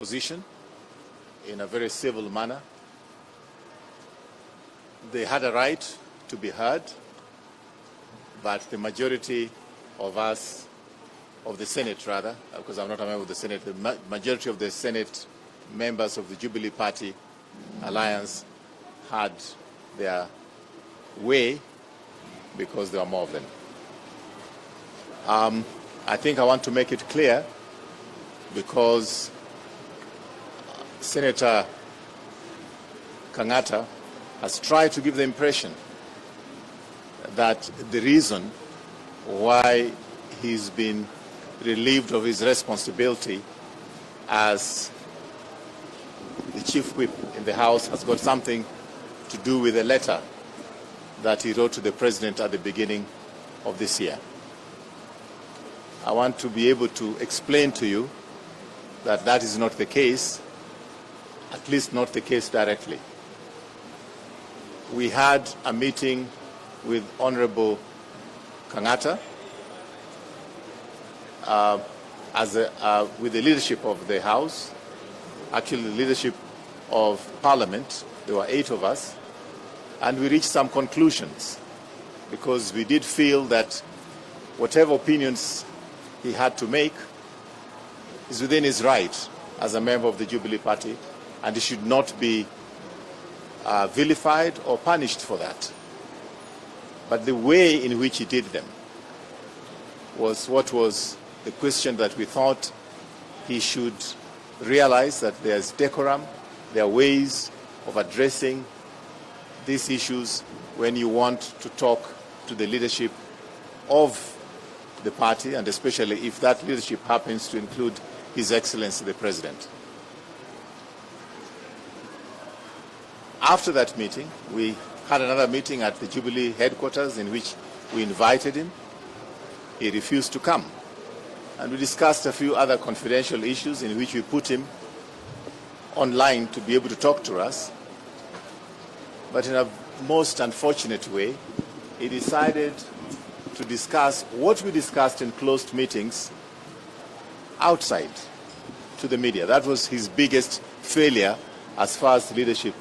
position in a very civil manner. They had a right to be heard, but the majority of us, of the Senate rather, because I'm not a member of the Senate, the majority of the Senate members of the Jubilee Party Alliance had their way because there were more of them. I think I want to make it clear because Senator Kang'Ata has tried to give the impression that the reason why he's been relieved of his responsibility as the chief whip in the House has got something to do with a letter that he wrote to the President at the beginning of this year. I want to be able to explain to you that that is not the case, at least not the case directly. We had a meeting with Honorable Kang'Ata with the leadership of the House, actually the leadership of Parliament. There were 8 of us, and we reached some conclusions because we did feel that whatever opinions he had to make is within his right as a member of the Jubilee Party, and he should not be vilified or punished for that. But the way in which he did them was what was the question that we thought he should realize, that there's decorum, there are ways of addressing these issues when you want to talk to the leadership of the party, and especially if that leadership happens to include His Excellency the President. After that meeting, we had another meeting at the Jubilee headquarters in which we invited him. He refused to come. And we discussed a few other confidential issues in which we put him online to be able to talk to us. But in a most unfortunate way, he decided to discuss what we discussed in closed meetings outside to the media. That was his biggest failure as far as leadership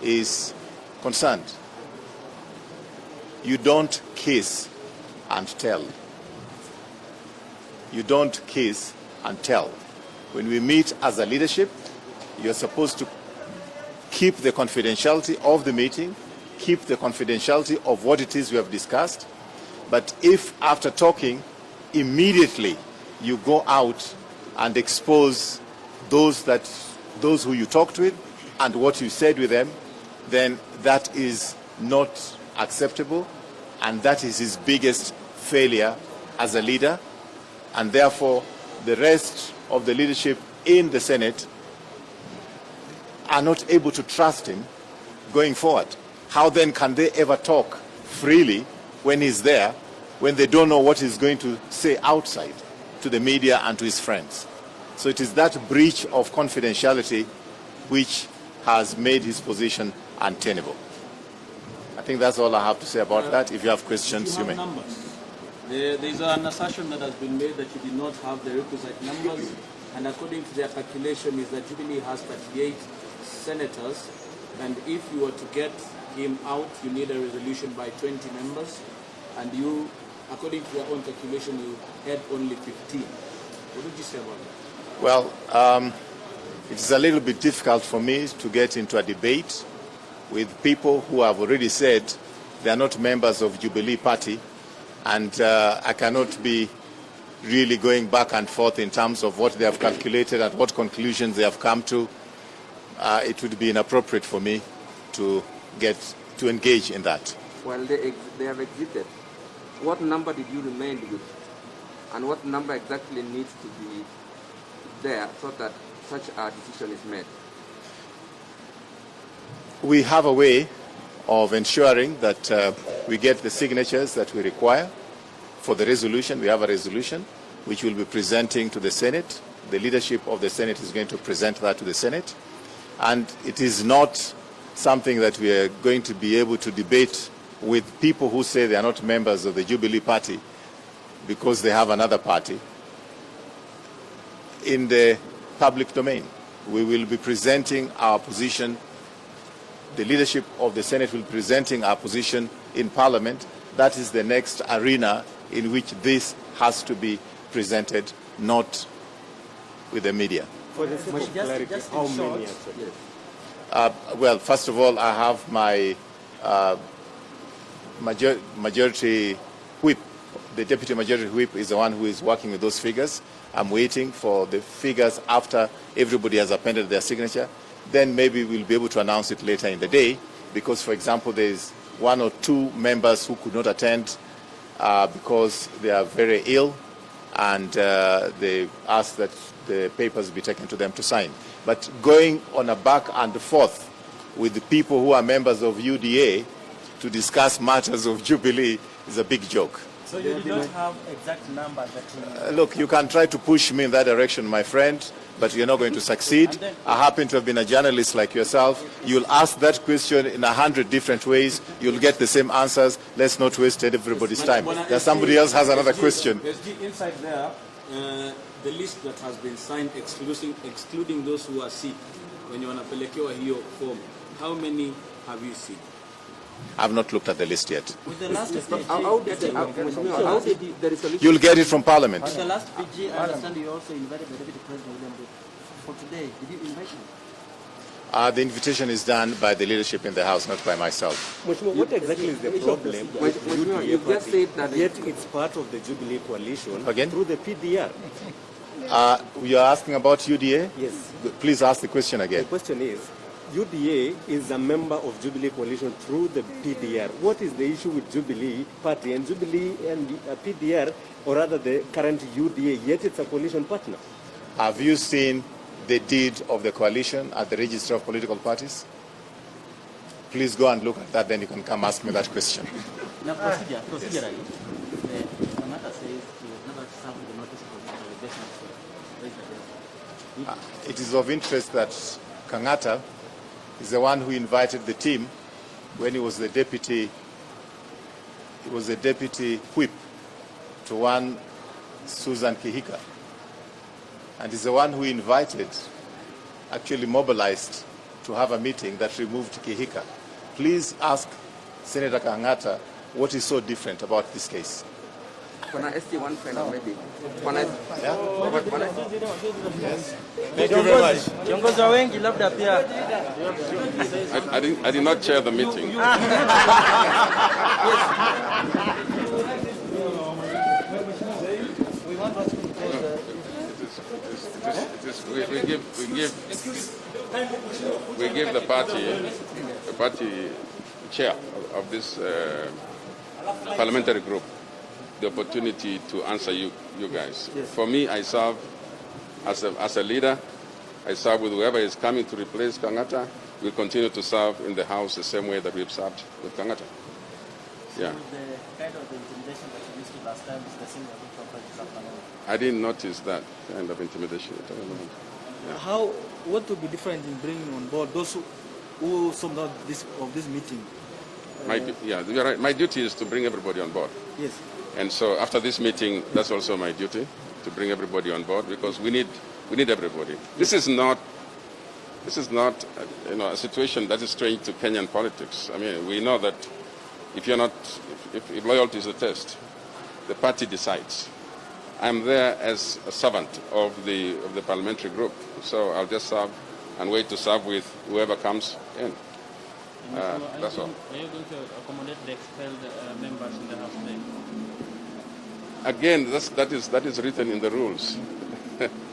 is concerned. You don't kiss and tell. You don't kiss and tell. When we meet as a leadership, you're supposed to keep the confidentiality of the meeting, keep the confidentiality of what it is we have discussed. But if after talking, immediately you go out and expose those who you talked with and what you said with them, then that is not acceptable, and that is his biggest failure as a leader, and therefore the rest of the leadership in the Senate are not able to trust him going forward. How then can they ever talk freely when he's there, when they don't know what he's going to say outside to the media and to his friends? So it is that breach of confidentiality which has made his position untenable. I think that's all I have to say about that. If you have questions, you may. There is an assertion that has been made that you did not have the requisite numbers, and according to their calculation is that Jubilee has 38 senators, and if you were to get him out, you need a resolution by 20 members, and you, according to your own calculation, you had only 15. What would you say about that? Well, it's a little bit difficult for me to get into a debate with people who have already said they are not members of Jubilee Party, and I cannot be really going back and forth in terms of what they have calculated and what conclusions they have come to. It would be inappropriate for me to engage in that. Well, they have exited. What number did you remain with, and what number exactly needs to be there so that such a decision is made? We have a way of ensuring that we get the signatures that we require for the resolution. We have a resolution which we'll be presenting to the Senate. The leadership of the Senate is going to present that to the Senate. And it is not something that we are going to be able to debate with people who say they are not members of the Jubilee Party because they have another party. In the public domain. We will be presenting our position. The leadership of the Senate will be presenting our position in Parliament. That is the next arena in which this has to be presented, not with the media. For the sake of clarity, how many actually? Well, first of all, I have my majority whip. The deputy majority whip is the one who is working with those figures. I'm waiting for the figures after everybody has appended their signature. Then maybe we'll be able to announce it later in the day, because, for example, there's 1 or 2 members who could not attend because they are very ill, and they asked that the papers be taken to them to sign. But going on a back and forth with the people who are members of UDA to discuss matters of Jubilee is a big joke. So you don't have exact numbers that Look, you can try to push me in that direction, my friend, but you're not going to succeed. I happen to have been a journalist like yourself. You'll ask that question in 100 different ways. You'll get the same answers. Let's not waste everybody's time. There's somebody else has another question. Inside there, the list that has been signed excluding those who are sick, when you wanapelekewa hiyo form, how many have you seen? I've not looked at the list yet. with the last PG, How did the resolution? You'll get it from Parliament. with the last PG, I understand you also invited the Deputy President William Ruto. For today, did you invite him? The invitation is done by the leadership in the House, not by myself. Mheshimiwa, what exactly is the problem with Mheshimiwa, you UDA just party, said that yet it's part of the Jubilee coalition Again? through the PDR? You are asking about UDA? Yes. Please ask the question The again. question is, UDA is a member of Jubilee coalition through the PDR. What is the issue with Jubilee party and Jubilee and PDR, or rather the current UDA, yet it's a coalition partner? Have you seen the deed of the coalition at the Register of Political Parties? Please go and look at that, then you can come ask me that question. Now, procedurally, Kang'Ata says he was never served with the notice of allegation of It is of interest that Kang'Ata is the one who invited the team when he was the deputy whip to one Susan Kihika. And he's the one who invited, actually mobilized to have a meeting that removed Kihika. Please ask Senator Kang'Ata what is so different about this case. When I ask you one final, maybe. When I, Yes. Thank you very much. Kiongozi wa wengi labda pia. I did not chair the meeting. We give the party chair of this parliamentary group the opportunity to answer you guys. Yes. For me, I serve as a leader. I serve with whoever is coming to replace Kang'Ata. We'll continue to serve in the House the same way that we've served with Kang'ata. Yeah. The kind of intimidation that you used to last time is the same that you offered this afternoon. I didn't notice that kind of intimidation at all. How? What would be different in bringing on board those who some of this meeting? You're right. My duty is to bring everybody on board. Yes. And so after this meeting, that's also my duty to bring everybody on board, because we need everybody. This is not a situation that is strange to Kenyan politics. I mean, we know that if loyalty is a test, the party decides. I'm there as a servant of the parliamentary group, so I'll just serve and wait to serve with whoever comes in. That's all. Are you going to accommodate the expelled members in the House today? Again, that is written in the rules.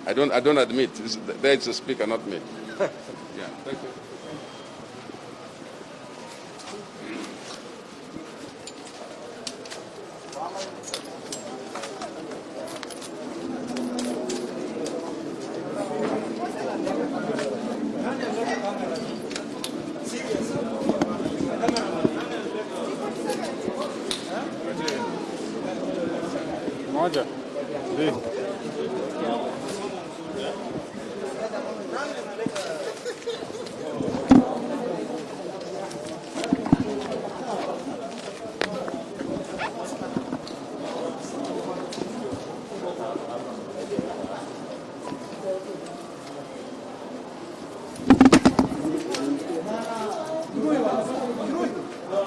I don't admit. There is a speaker, not me. Yeah, thank you. Moja.